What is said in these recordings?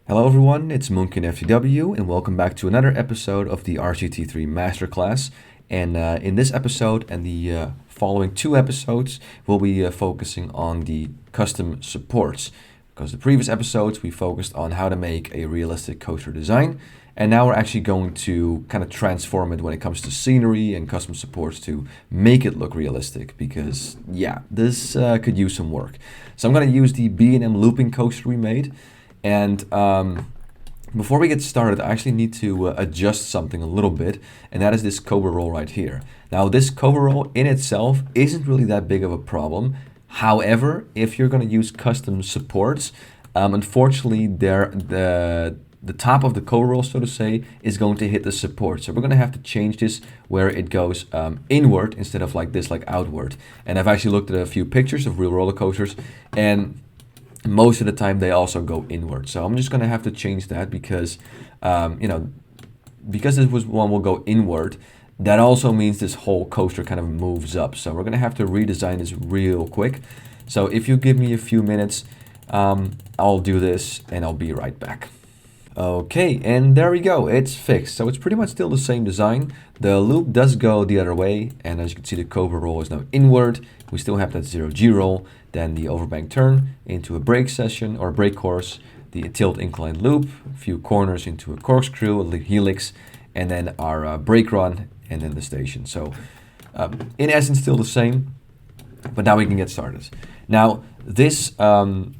Hello everyone, it's Munkin FTW and welcome back to another episode of the RCT3 Masterclass. And in this episode and the following two episodes, we'll be focusing on the custom supports. Because the previous episodes we focused on how to make a realistic coaster design. And now we're actually going to kind of transform it when it comes to scenery and custom supports to make it look realistic. Because yeah, this could use some work. So I'm going to use the B&M looping coaster we made. And before we get started, I actually need to adjust something a little bit, and that is this Cobra roll right here. Now, this Cobra roll in itself isn't really that big of a problem. However, if you're going to use custom supports, unfortunately, the top of the Cobra roll, so to say, is going to hit the support. So we're going to have to change this where it goes inward instead of like this, like outward. And I've actually looked at a few pictures of real roller coasters, and most of the time they also go inward. So I'm just going to have to change that because, because this one will go inward, that also means this whole coaster kind of moves up. So we're going to have to redesign this real quick. So if you give me a few minutes, I'll do this and I'll be right back. Okay, and there we go, it's fixed. So it's pretty much still the same design. The loop does go the other way, and as you can see, the Cobra roll is now inward. We still have that 0G roll, then the overbank turn into a brake session or brake course, the tilt incline loop, a few corners into a corkscrew, a helix, and then our brake run, and then the station. So in essence, still the same, but now we can get started. Now, this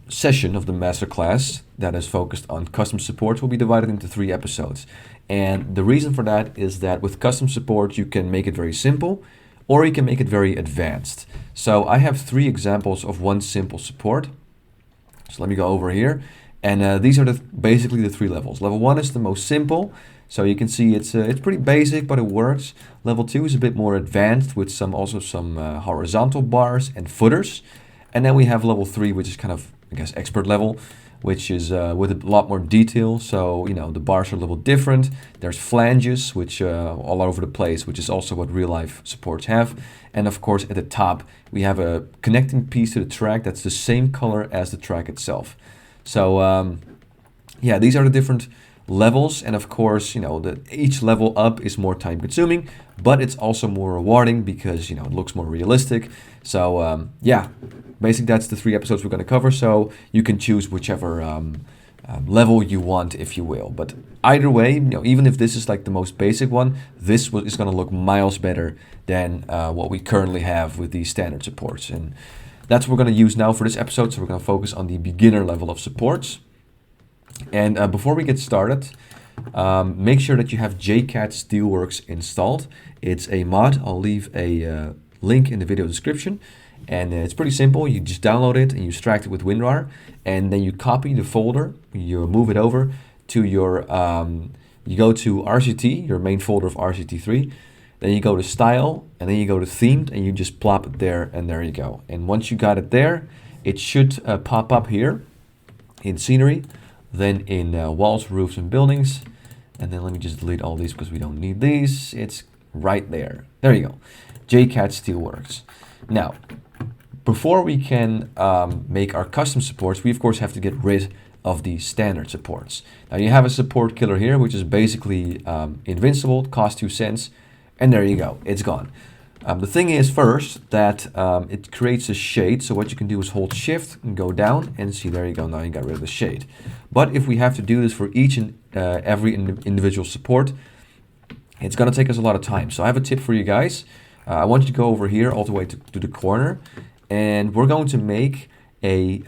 session of the masterclass that is focused on custom supports will be divided into 3 episodes. And the reason for that is that with custom support, you can make it very simple or you can make it very advanced. So I have 3 examples of one simple support. So let me go over here. And these are basically the 3 levels. Level 1 is the most simple. So you can see it's pretty basic, but it works. Level 2 is a bit more advanced with some horizontal bars and footers. And then we have level 3, which is kind of, I guess, expert level, which is with a lot more detail. So, the bars are a little different. There's flanges, which all over the place, which is also what real life supports have. And of course, at the top, we have a connecting piece to the track that's the same color as the track itself. So, yeah, these are the different levels. And of course, each level up is more time consuming, but it's also more rewarding because, it looks more realistic. So, yeah. Basically, that's the 3 episodes we're going to cover, so you can choose whichever level you want, if you will. But either way, even if this is like the most basic one, this is going to look miles better than what we currently have with these standard supports. And that's what we're going to use now for this episode, so we're going to focus on the beginner level of supports. And before we get started, make sure that you have JCAT Steelworks installed. It's a mod. I'll leave a link in the video description. And it's pretty simple. You just download it and you extract it with WinRAR, and then you copy the folder, you move it over to your, you go to RCT, your main folder of RCT3, then you go to Style, and then you go to Themed, and you just plop it there, and there you go. And once you got it there, it should pop up here in Scenery, then in Walls, Roofs, and Buildings, and then let me just delete all these because we don't need these. It's right there. There you go. JCAT Steelworks. Now, before we can make our custom supports, we of course have to get rid of the standard supports. Now you have a support killer here, which is basically invincible, costs 2 cents, and there you go, it's gone. The thing is first that it creates a shade, so what you can do is hold shift and go down, and see, there you go, now you got rid of the shade. But if we have to do this for each and every individual support, it's going to take us a lot of time. So I have a tip for you guys. I want you to go over here all the way to the corner, and we're going to make a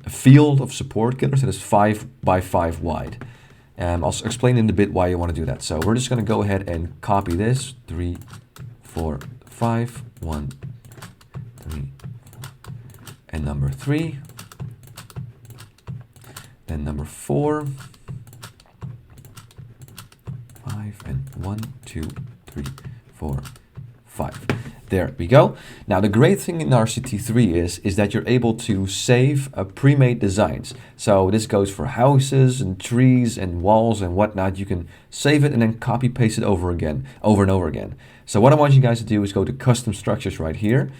field of support killers that is 5 by 5 wide. I'll explain in a bit why you want to do that. So we're just going to go ahead and copy this, 3, 4, 5, 1, 3, and number 3, then number 4, 5, and 1, 2, 3, 4, 5. There we go. Now the great thing in RCT3 is that you're able to save pre-made designs. So this goes for houses and trees and walls and whatnot. You can save it and then copy paste it over and over again. So what I want you guys to do is go to custom structures right here,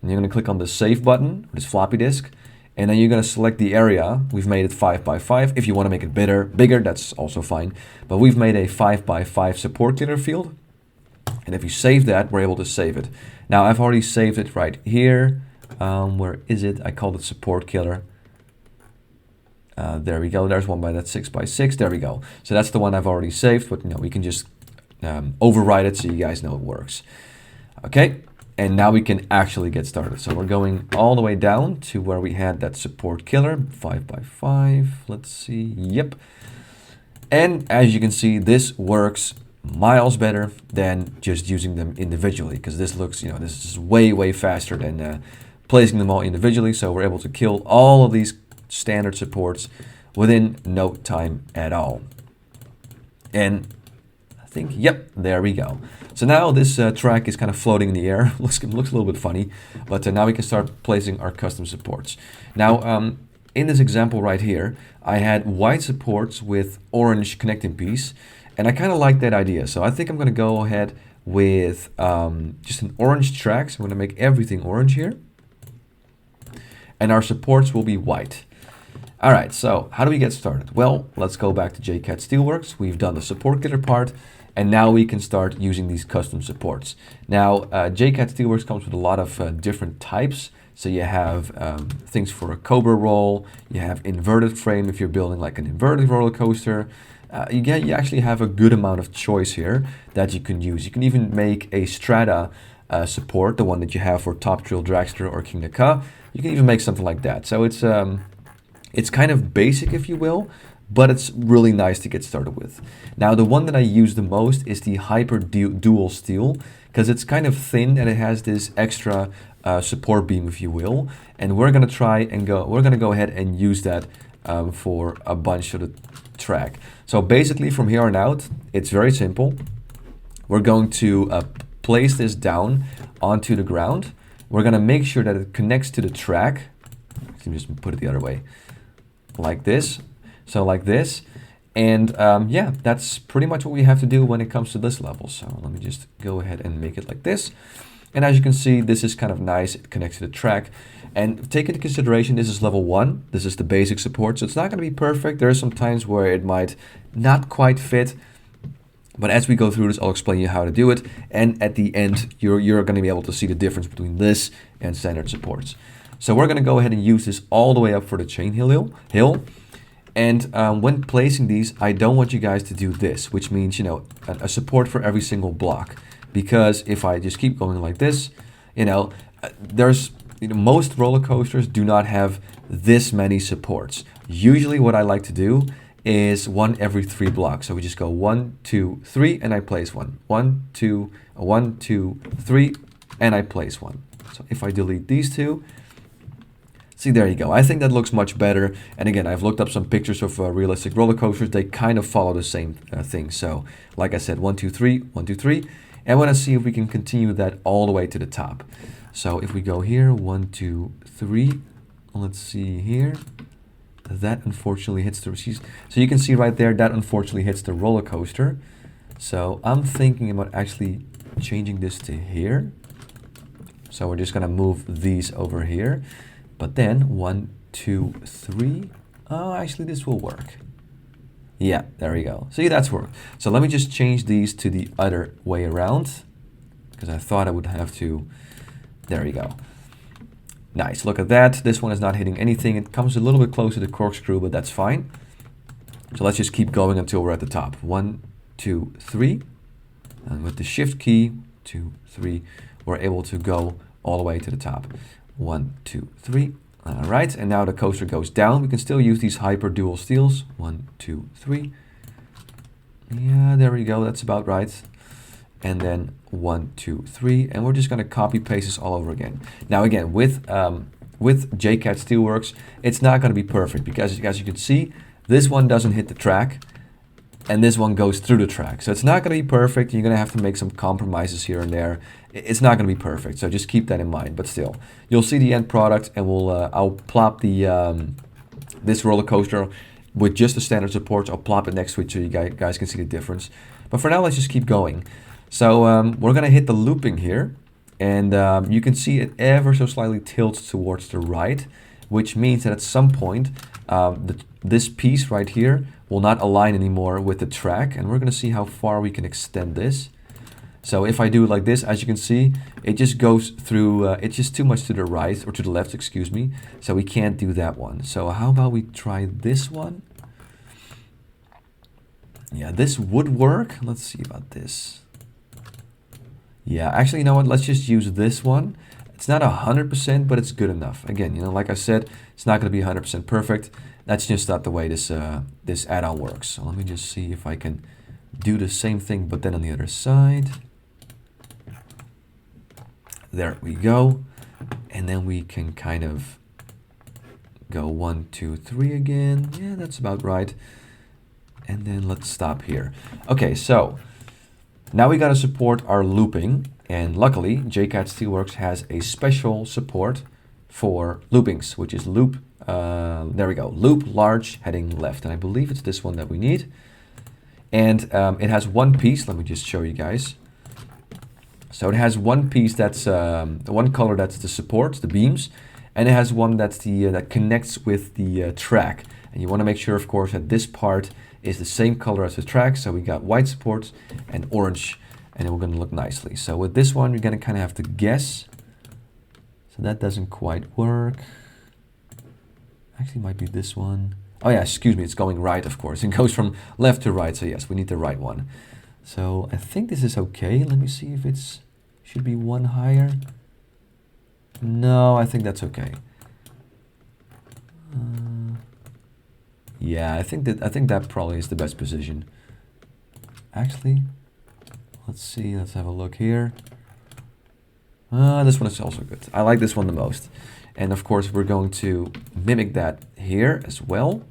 and you're going to click on the save button, this floppy disk, And then you're going to select the area. We've made it 5 by 5. If you want to make it bigger, that's also fine. But we've made a 5 by 5 support killer field. And if you save that, we're able to save it. Now, I've already saved it right here. Where is it? I called it support killer. There we go. There's one by that 6 by 6. There we go. So that's the one I've already saved. But we can just override it so you guys know it works. Okay. And now we can actually get started. So we're going all the way down to where we had that support killer, 5 by 5. Let's see. Yep. And as you can see, this works miles better than just using them individually, because this looks, this is way faster than placing them all individually. So we're able to kill all of these standard supports within no time at all. And I think, yep, there we go. So now this track is kind of floating in the air. looks a little bit funny, but now we can start placing our custom supports. Now, in this example right here, I had white supports with orange connecting piece, and I kind of like that idea. So I think I'm going to go ahead with just an orange track. So I'm going to make everything orange here, and our supports will be white. All right, so how do we get started? Well, let's go back to JCAT Steelworks. We've done the support killer part, and now we can start using these custom supports. Now, JCAT Steelworks comes with a lot of different types. So you have things for a Cobra roll, you have inverted frame if you're building like an inverted roller coaster. You actually have a good amount of choice here that you can use. You can even make a strata support, the one that you have for Top Thrill Dragster or King Ka. You can even make something like that. So it's kind of basic, if you will, but it's really nice to get started with. Now, the one that I use the most is the Hyper Dual Steel, because it's kind of thin and it has this extra support beam, if you will. And we're gonna go ahead and use that for a bunch of the track. So basically from here on out, it's very simple. We're going to place this down onto the ground. We're gonna make sure that it connects to the track. Let me just put it the other way, like this. So like this, and yeah, that's pretty much what we have to do when it comes to this level. So let me just go ahead and make it like this. And as you can see, this is kind of nice. It connects to the track. And take into consideration, this is level 1. This is the basic support, so it's not going to be perfect. There are some times where it might not quite fit. But as we go through this, I'll explain you how to do it. And at the end, you're going to be able to see the difference between this and standard supports. So we're going to go ahead and use this all the way up for the chain hill. And when placing these, I don't want you guys to do this, which means, a support for every single block. Because if I just keep going like this, there's, most roller coasters do not have this many supports. Usually what I like to do is 1 every 3 blocks. So we just go 1, 2, 3, and I place 1. 1, 2, 1, 2, 3, and I place 1. So if I delete these 2, see, there you go. I think that looks much better. And again, I've looked up some pictures of realistic roller coasters. They kind of follow the same thing. So like I said, 1, 2, 3, 1, 2, 3. And I want to see if we can continue that all the way to the top. So if we go here, 1, 2, 3, let's see here. That unfortunately hits the, so you can see right there, that unfortunately hits the roller coaster. So I'm thinking about actually changing this to here. So we're just going to move these over here. But then 1, 2, 3. Oh, actually this will work. Yeah, there we go. See, that's work. So let me just change these to the other way around, because I thought I would have to. There we go. Nice, look at that. This one is not hitting anything. It comes a little bit closer to corkscrew, but that's fine. So let's just keep going until we're at the top. 1, 2, 3. And with the shift key, 2, 3, we're able to go all the way to the top. 1, 2, 3. All right, and now the coaster goes down. We can still use these Hyper Dual Steels. 1, 2, 3. Yeah, there we go. That's about right. And then 1, 2, 3. And we're just going to copy paste this all over again. Now again, with JCAT Steelworks, it's not going to be perfect because as you can see, this one doesn't hit the track and this one goes through the track. So it's not going to be perfect. You're going to have to make some compromises here and there. It's not going to be perfect. So just keep that in mind. But still, you'll see the end product, and I'll plop the this roller coaster with just the standard supports. I'll plop it next to it so you guys can see the difference. But for now, let's just keep going. So we're going to hit the looping here, and you can see it ever so slightly tilts towards the right. which means that at some point, this piece right here will not align anymore with the track, and we're going to see how far we can extend this. So if I do it like this, as you can see, it just goes through, it's just too much to the right, or to the left, excuse me, so we can't do that one. So how about we try this one? Yeah, this would work. Let's see about this. Yeah, actually, you know what? Let's just use this one. It's not 100%, but it's good enough. Again, you know, like I said, it's not going to be 100% perfect. That's just not the way this this add-on works. So let me just see if I can do the same thing, but then on the other side. There we go. And then we can kind of go 1, 2, 3 again. Yeah, that's about right. And then let's stop here. Okay, so now we got to support our looping. And luckily, JCAT Steelworks has a special support for loopings, which is loop, there we go, loop large heading left. And I believe it's this one that we need. And it has one piece. Let me just show you guys. So it has one piece that's the one color that's the support, the beams, and it has one that's the that connects with the track. And you want to make sure, of course, that this part is the same color as the track. So we got white supports and orange, and we're going to look nicely. So with this one, you're going to kind of have to guess. So that doesn't quite work. Actually, might be this one. Oh yeah, excuse me, it's going right, of course. It goes from left to right. So yes, we need the right one. So I think this is okay. Let me see if it's should be one higher. No, I think that's okay. Yeah, I think that probably is the best position. Actually, let's see. Let's have a look here. This one is also good. I like this one the most. And of course, we're going to mimic that here as well.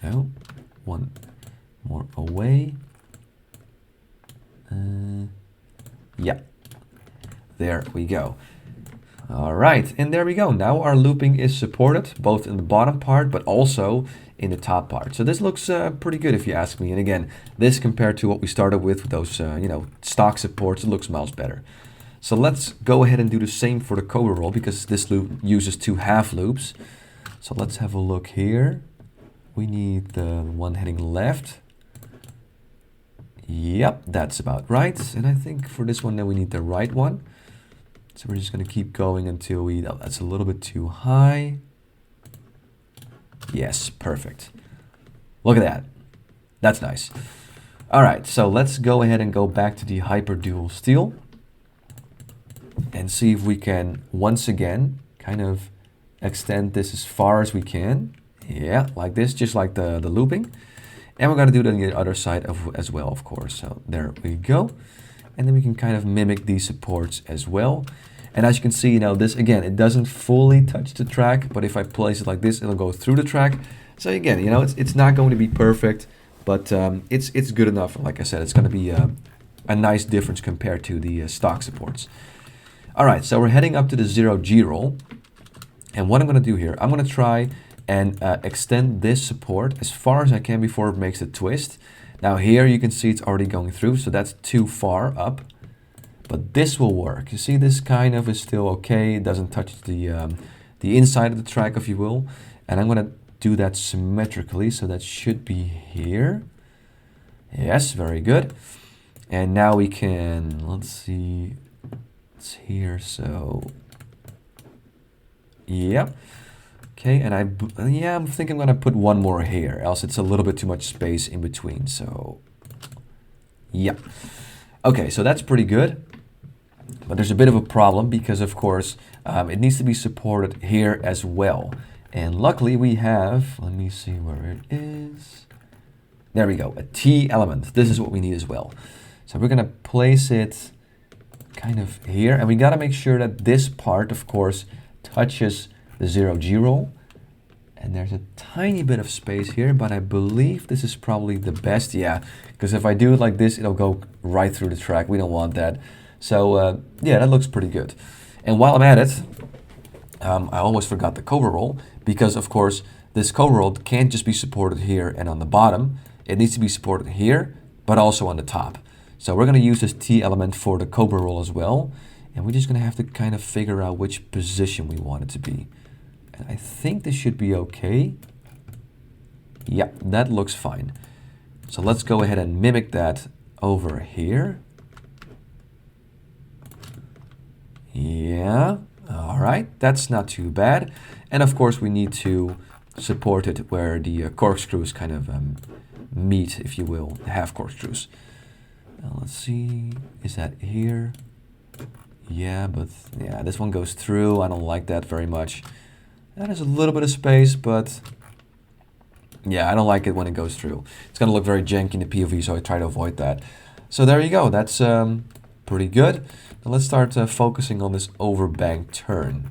Oh, one more away. Yeah, there we go. All right, and there we go. Now our looping is supported both in the bottom part, but also in the top part. So this looks pretty good if you ask me. And again, this compared to what we started with those, you know, stock supports, it looks miles better. So let's go ahead and do the same for the Cobra roll because this loop uses 2 half loops. So let's have a look here. We need the one heading left. Yep, that's about right. And I think for this one, then we need the right one. So we're just going to keep going until we, oh, that's a little bit too high. Yes, perfect. Look at that. That's nice. All right, so let's go ahead and go back to the Hyper Dual Steel and see if we can, once again, kind of extend this as far as we can. Yeah, like this, just like the looping. And we're going to do that on the other side as well, of course. So there we go. And then we can kind of mimic these supports as well. And as you can see, you know, this, again, it doesn't fully touch the track, but if I place it like this, it'll go through the track. So again, you know, it's not going to be perfect, but it's good enough. Like I said, it's going to be a nice difference compared to the stock supports. All right, so we're heading up to the 0G roll. And what I'm going to do here, I'm going to try and extend this support as far as I can before it makes a twist. Now here you can see it's already going through, so that's too far up. But this will work. You see, this kind of is still okay. It doesn't touch the inside of the track, if you will. And I'm going to do that symmetrically, so that should be here. Yes, very good. And now we can, let's see, it's here, so yeah. Okay, and I'm thinking I'm going to put one more here, else it's a little bit too much space in between. So yeah. Okay, so that's pretty good. But there's a bit of a problem because, of course, it needs to be supported here as well. And luckily we have, let me see where it is. There we go, a T element. This is what we need as well. So we're going to place it kind of here. And we got to make sure that this part, of course, touches the 0G roll. And there's a tiny bit of space here, but I believe this is probably the best. Yeah, because if I do it like this, it'll go right through the track. We don't want that. So yeah, that looks pretty good. And while I'm at it, I almost forgot the Cobra roll because, of course, this Cobra roll can't just be supported here and on the bottom. It needs to be supported here, but also on the top. So we're going to use this T element for the Cobra roll as well. And we're just gonna have to kind of figure out which position we want it to be. And I think this should be okay. Yeah, that looks fine. So let's go ahead and mimic that over here. Yeah, all right, that's not too bad. And of course we need to support it where the corkscrews kind of meet, if you will, the half corkscrews. Now let's see, is that here? Yeah, but yeah, this one goes through. I don't like that very much. That is a little bit of space, but yeah, I don't like it when it goes through. It's gonna look very janky in the POV, so I try to avoid that. So there you go, that's pretty good. Now let's start focusing on this overbank turn.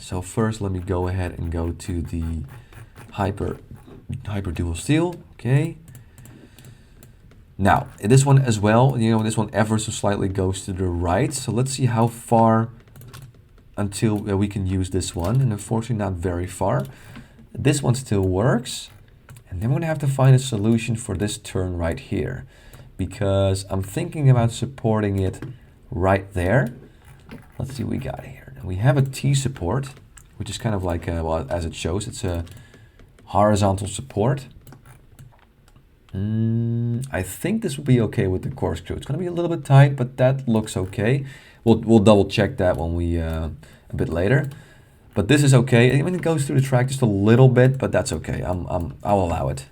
So first, let me go ahead and go to the hyper dual steel. Okay. Now this one as well. You know, this one ever so slightly goes to the right. So let's see how far until we can use this one. And unfortunately, not very far. This one still works. And then we're gonna have to find a solution for this turn right here, because I'm thinking about supporting it right there. Let's see what we got here. We have a T support, which is kind of like, well, as it shows, it's a horizontal support. I think this will be okay with the corkscrew. It's going to be a little bit tight, but that looks okay. We'll double check that when we a bit later. But this is okay. I mean, it goes through the track just a little bit, but that's okay. I'll allow it.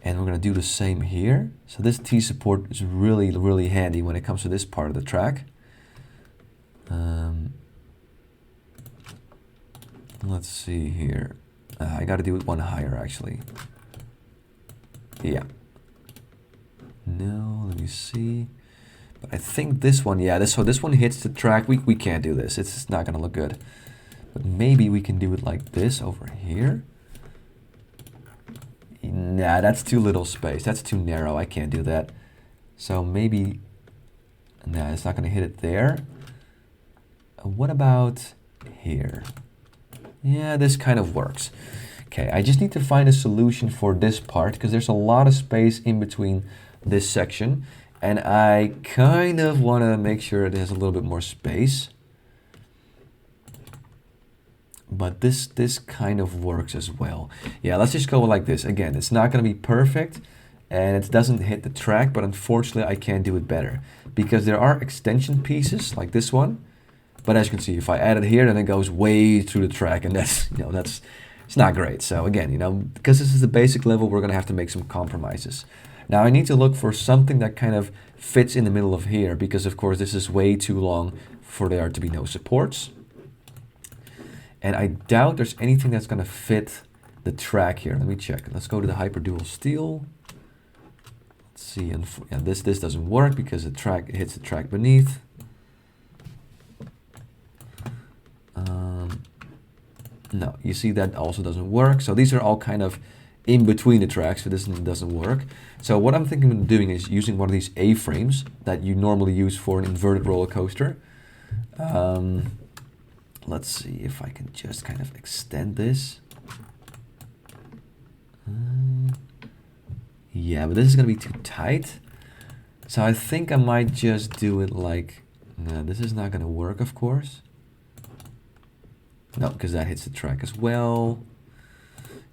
And we're going to do the same here. So this T support is really, really handy when it comes to this part of the track. Let's see here. I got to do it one higher, actually. Yeah. No, let me see. But I think this one, yeah, so this one hits the track. We can't do this. It's just not going to look good. But maybe we can do it like this over here. Nah, that's too little space. That's too narrow. I can't do that. So maybe, nah, it's not going to hit it there. What about here? Yeah, this kind of works. Okay, I just need to find a solution for this part because there's a lot of space in between this section. And I kind of want to make sure it has a little bit more space. But this kind of works as well. Yeah, let's just go like this. Again, it's not going to be perfect and it doesn't hit the track, but unfortunately I can't do it better because there are extension pieces like this one. But as you can see, if I add it here, then it goes way through the track, and that's, you know, it's not great. So again, you know, because this is the basic level, we're going to have to make some compromises. Now I need to look for something that kind of fits in the middle of here because of course this is way too long for there to be no supports. And I doubt there's anything that's going to fit the track here. Let me check. Let's go to the hyper dual steel. Let's see. And yeah, this doesn't work because the track hits the track beneath. No, you see that also doesn't work. So these are all kind of in between the tracks, so this doesn't work. So what I'm thinking of doing is using one of these A-frames that you normally use for an inverted roller coaster. Let's see if I can just kind of extend this. Yeah, but this is going to be too tight. So I think I might just do it like, no, this is not going to work, of course. No, because that hits the track as well.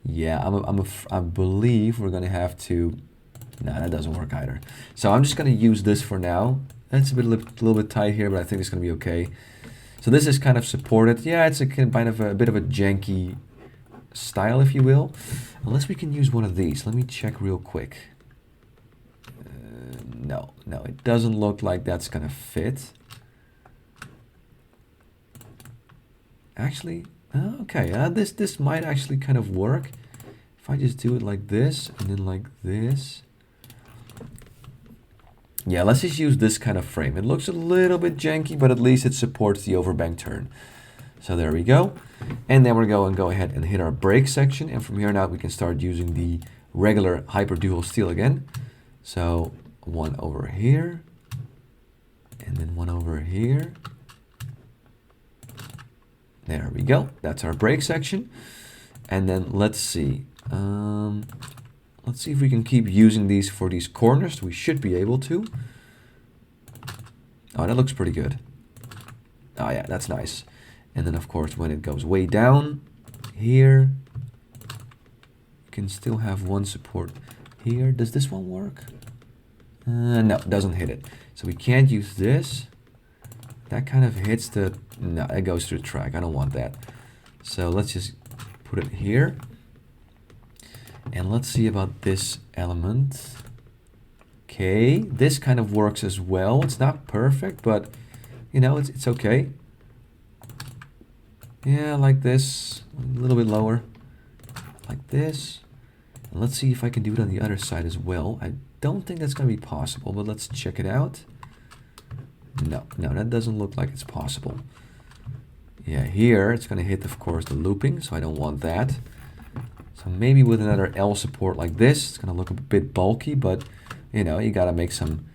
Yeah, I believe we're going to have to, no, that doesn't work either. So I'm just going to use this for now. It's a little bit tight here, but I think it's going to be okay. So this is kind of supported. Yeah, it's a kind of a bit of a janky style, if you will. Unless we can use one of these. Let me check real quick. No, it doesn't look like that's going to fit. Actually, okay, this might actually kind of work. If I just do it like this and then like this. Yeah, let's just use this kind of frame. It looks a little bit janky, but at least it supports the overbank turn. So there we go. And then we're going to go ahead and hit our brake section. And from here on out, we can start using the regular hyper dual steel again. So one over here. And then one over here. There we go. That's our brake section. And then let's see. Let's see if we can keep using these for these corners. We should be able to. Oh, that looks pretty good. Oh yeah, that's nice. And then of course when it goes way down here, you can still have one support here. Does this one work? No, it doesn't hit it. So we can't use this. That kind of hits the, no, it goes through the track. I don't want that. So let's just put it here. And let's see about this element. Okay, this kind of works as well. It's not perfect, but you know, it's okay. Yeah, like this, a little bit lower, like this. And let's see if I can do it on the other side as well. I don't think that's gonna be possible, but let's check it out. No, that doesn't look like it's possible. Yeah, here it's gonna hit, of course, the looping, so I don't want that. So maybe with another L support like this, it's gonna look a bit bulky, but you know, you gotta make some.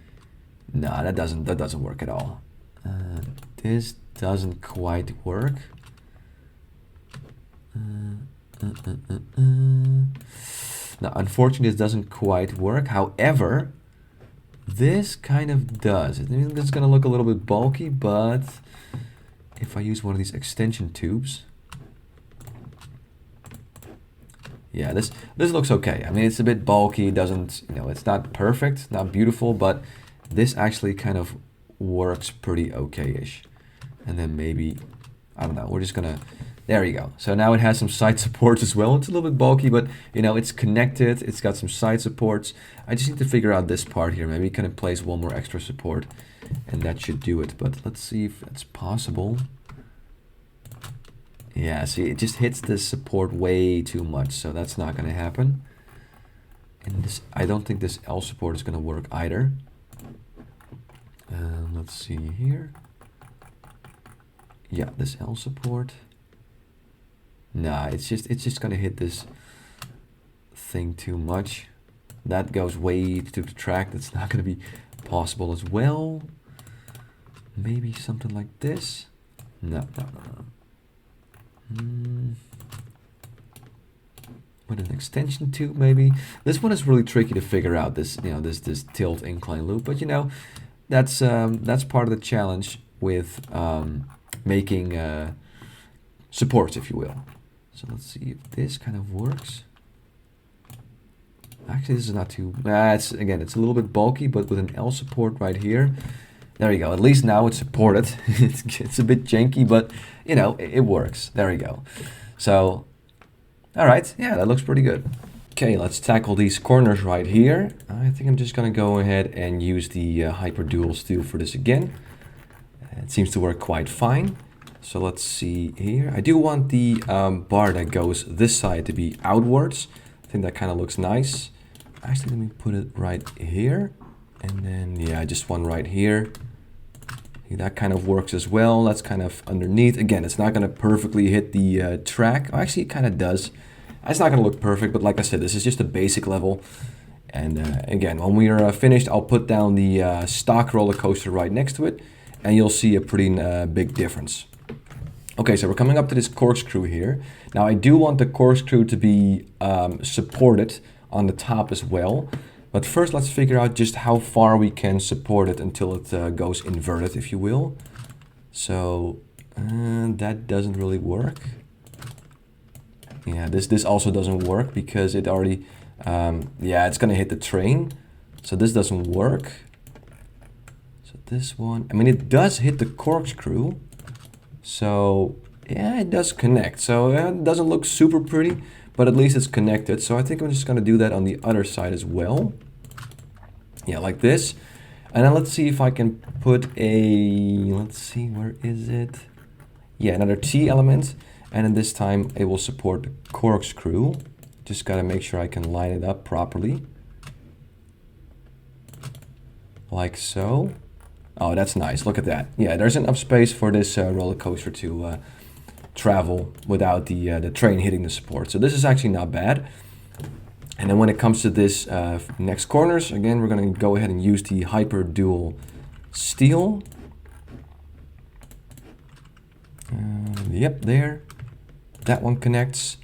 No, that doesn't work at all. This doesn't quite work. Now, unfortunately, this doesn't quite work. However, this kind of does. It's gonna look a little bit bulky, but if I use one of these extension tubes, yeah, this looks okay. I mean, it's a bit bulky. It doesn't, you know, it's not perfect, not beautiful, but this actually kind of works pretty okay-ish. And then maybe, I don't know, we're just gonna, there you go. So now it has some side supports as well. It's a little bit bulky, but you know, it's connected. It's got some side supports. I just need to figure out this part here. Maybe kind of place one more extra support and that should do it. But let's see if that's possible. Yeah, see, it just hits this support way too much, so that's not going to happen. And this, I don't think this L support is going to work either. Let's see here. Yeah, this L support. Nah, it's just going to hit this thing too much. That goes way to the track. That's not going to be possible as well. Maybe something like this. No. With an extension tube, maybe. This one is really tricky to figure out. This, you know, this tilt incline loop, but you know, that's part of the challenge with making supports, if you will. So let's see if this kind of works. Actually, this is not too. It's a little bit bulky, but with an L support right here. There you go. At least now it's supported. It's a bit janky, but you know, it works. There you go. So, all right. Yeah, that looks pretty good. Okay, let's tackle these corners right here. I think I'm just going to go ahead and use the Hyper Dual Steel for this again. It seems to work quite fine. So let's see here. I do want the bar that goes this side to be outwards. I think that kind of looks nice. Actually, let me put it right here. And then, yeah, just one right here. That kind of works as well. That's kind of underneath. Again, it's not going to perfectly hit the track. Oh, actually, it kind of does. It's not going to look perfect, but like I said, this is just a basic level. And again, when we are finished, I'll put down the stock roller coaster right next to it, and you'll see a pretty big difference. Okay, so we're coming up to this corkscrew here. Now, I do want the corkscrew to be supported on the top as well. But first, let's figure out just how far we can support it until it goes inverted, if you will. So that doesn't really work. Yeah, this also doesn't work because it already, yeah, it's gonna hit the train. So this doesn't work. So this one, I mean, it does hit the corkscrew. So yeah, it does connect. So it doesn't look super pretty, but at least it's connected. So I think I'm just gonna do that on the other side as well. Yeah, like this. And then let's see if I can put a, let's see, where is it? Yeah, another T element. And then this time it will support the corkscrew. Just gotta make sure I can line it up properly. Like so. Oh, that's nice, look at that. Yeah, there's enough space for this roller coaster to travel without the train hitting the support. So this is actually not bad. And then when it comes to this next corners, again, we're going to go ahead and use the Hyper Dual Steel. Yep, there. That one connects.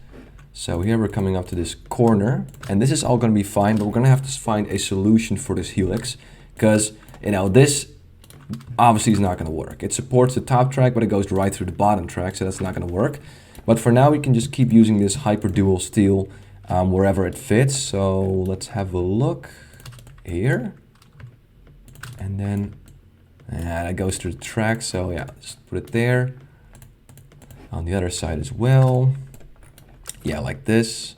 So here we're coming up to this corner, and this is all going to be fine, but we're going to have to find a solution for this helix, because you know this obviously is not going to work. It supports the top track, but it goes right through the bottom track, so that's not going to work. But for now, we can just keep using this hyperdual steel wherever it fits. So let's have a look here. And then that goes through the track, so yeah, just put it there. On the other side as well. Yeah, like this.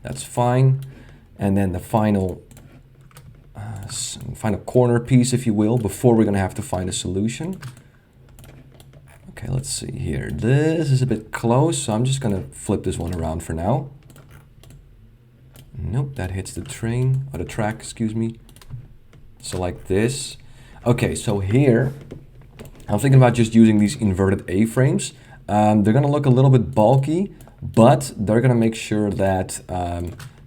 That's fine. And then the final corner piece, if you will, before we're going to have to find a solution. Okay, let's see here. This is a bit close, so I'm just going to flip this one around for now. Nope, that hits the train, or the track, excuse me. So like this. Okay, so here, I'm thinking about just using these inverted A-frames. They're going to look a little bit bulky, but they're going to make sure that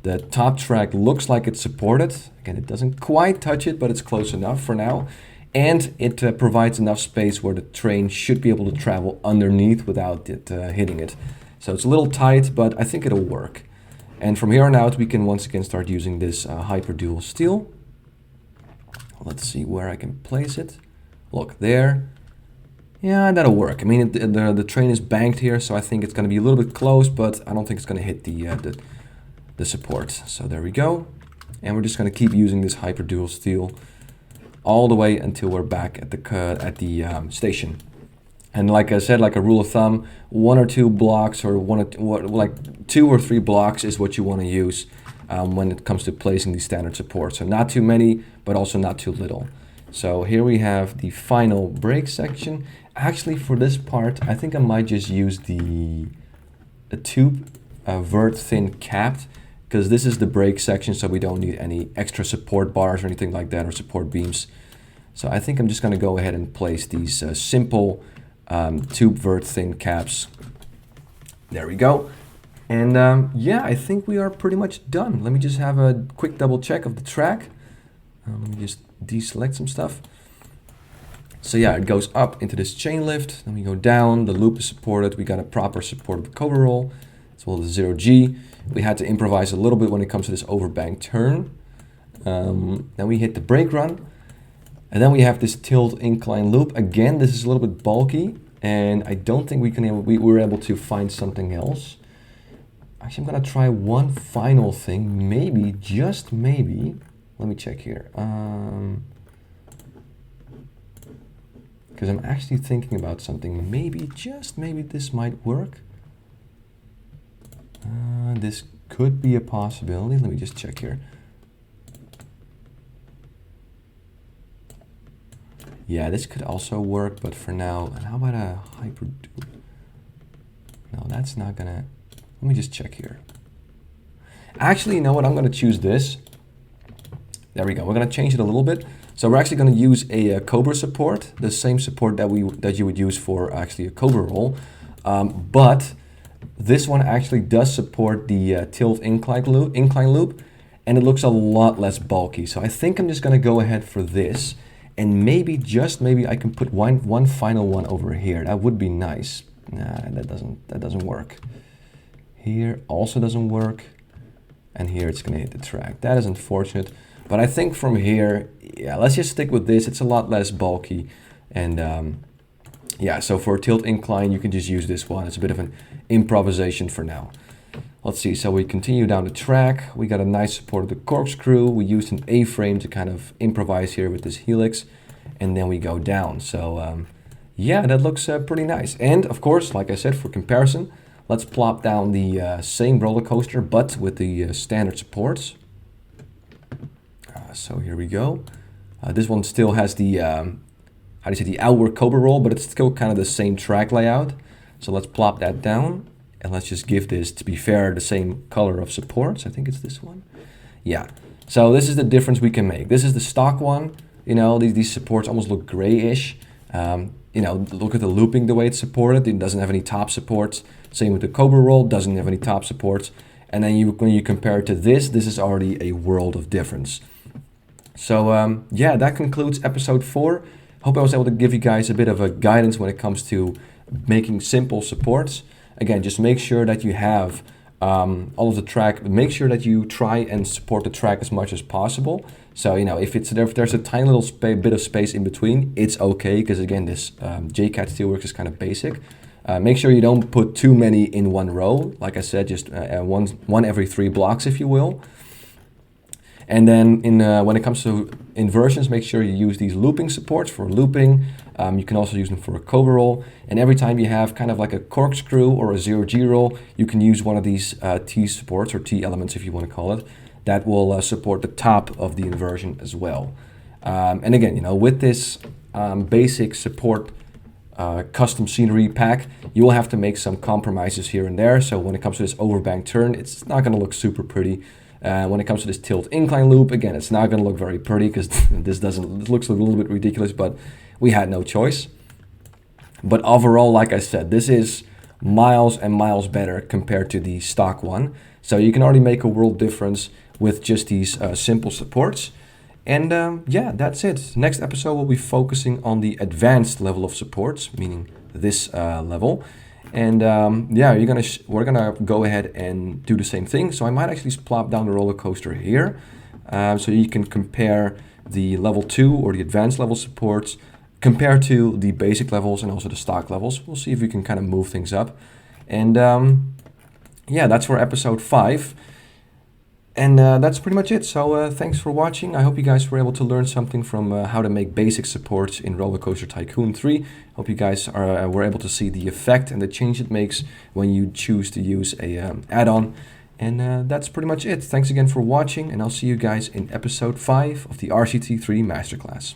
the top track looks like it's supported. Again, it doesn't quite touch it, but it's close enough for now. And it provides enough space where the train should be able to travel underneath without it hitting it. So it's a little tight, but I think it'll work. And from here on out, we can once again start using this hyperdual steel. Let's see where I can place it. Look, there. Yeah, that'll work. I mean, the train is banked here, so I think it's going to be a little bit close, but I don't think it's going to hit the support. So there we go. And we're just going to keep using this hyperdual steel all the way until we're back at the station. And like I said, like a rule of thumb, 1 or 2 blocks, or like 2 or 3 blocks is what you want to use when it comes to placing these standard supports. So not too many, but also not too little. So here we have the final brake section. Actually, for this part, I think I might just use the tube vert thin capped, because this is the brake section, so we don't need any extra support bars or anything like that, or support beams. So I think I'm just going to go ahead and place these simple tube vert thin caps. There we go. And yeah, I think we are pretty much done. Let me just have a quick double check of the track. Let me just deselect some stuff. So yeah, it goes up into this chain lift, then we go down, the loop is supported, we got a proper supported cover roll, as well as 0G. We had to improvise a little bit when it comes to this overbank turn. Then we hit the brake run, and then we have this tilt incline loop. Again, this is a little bit bulky, and I don't think we were able to find something else. Actually, I'm gonna try one final thing, maybe, just maybe. Let me check here. Because I'm actually thinking about something. Maybe, just maybe this might work. This could be a possibility. Let me just check here. Yeah, this could also work, but for now, and how about a hyperdual? No, that's not gonna, let me just check here. Actually, you know what, I'm gonna choose this. There we go, we're gonna change it a little bit. So we're actually gonna use a Cobra support, the same support that you would use for actually a Cobra roll. But this one actually does support the tilt incline loop, and it looks a lot less bulky. So I think I'm just gonna go ahead for this, and maybe, just maybe, I can put one final one over here. That would be nice. Nah, that doesn't work. Here also doesn't work, and here it's gonna hit the track. That is unfortunate. But I think from here, yeah, let's just stick with this. It's a lot less bulky. And yeah, so for tilt incline, you can just use this one. It's a bit of an improvisation for now. Let's see, so we continue down the track. We got a nice support of the corkscrew. We used an A-frame to kind of improvise here with this helix. And then we go down. So yeah, that looks pretty nice. And of course, like I said, for comparison, let's plop down the same roller coaster, but with the standard supports. So here we go. This one still has the, how do you say, the outward Cobra roll, but it's still kind of the same track layout. So let's plop that down, and let's just give this, to be fair, the same color of supports. I think it's this one. Yeah. So this is the difference we can make. This is the stock one. You know, these supports almost look grayish. You know, look at the looping, the way it's supported. It doesn't have any top supports. Same with the Cobra roll, doesn't have any top supports. And then when you compare it to this is already a world of difference. So yeah, that concludes episode 4. Hope I was able to give you guys a bit of a guidance when it comes to making simple supports. Again, just make sure that you have all of the track. Make sure that you try and support the track as much as possible. So, you know, if there's a tiny little bit of space in between, it's okay, because again, this JCAT Steelworks is kind of basic. Make sure you don't put too many in one row. Like I said, just one every 3 blocks, if you will. And then when it comes to inversions, make sure you use these looping supports for looping. You can also use them for a cobra roll. And every time you have kind of like a corkscrew or a 0G roll, you can use one of these T supports, or T elements if you want to call it, that will support the top of the inversion as well. And again, you know, with this basic support custom scenery pack, you will have to make some compromises here and there. So when it comes to this overbank turn, it's not going to look super pretty. When it comes to this tilt incline loop, again, it's not going to look very pretty, because this looks a little bit ridiculous, but we had no choice. But overall, like I said, this is miles and miles better compared to the stock one. So you can already make a world difference with just these simple supports. And yeah, that's it. Next episode, we'll be focusing on the advanced level of supports, meaning this level. And yeah, we're gonna go ahead and do the same thing. So I might actually plop down the roller coaster here, so you can compare the level 2 or the advanced level supports compared to the basic levels and also the stock levels. We'll see if we can kind of move things up. And yeah, that's for episode 5. And that's pretty much it. So thanks for watching. I hope you guys were able to learn something from how to make basic supports in Roller Coaster Tycoon 3. Hope you guys were able to see the effect and the change it makes when you choose to use a add-on. And that's pretty much it. Thanks again for watching, and I'll see you guys in episode 5 of the RCT3 Masterclass.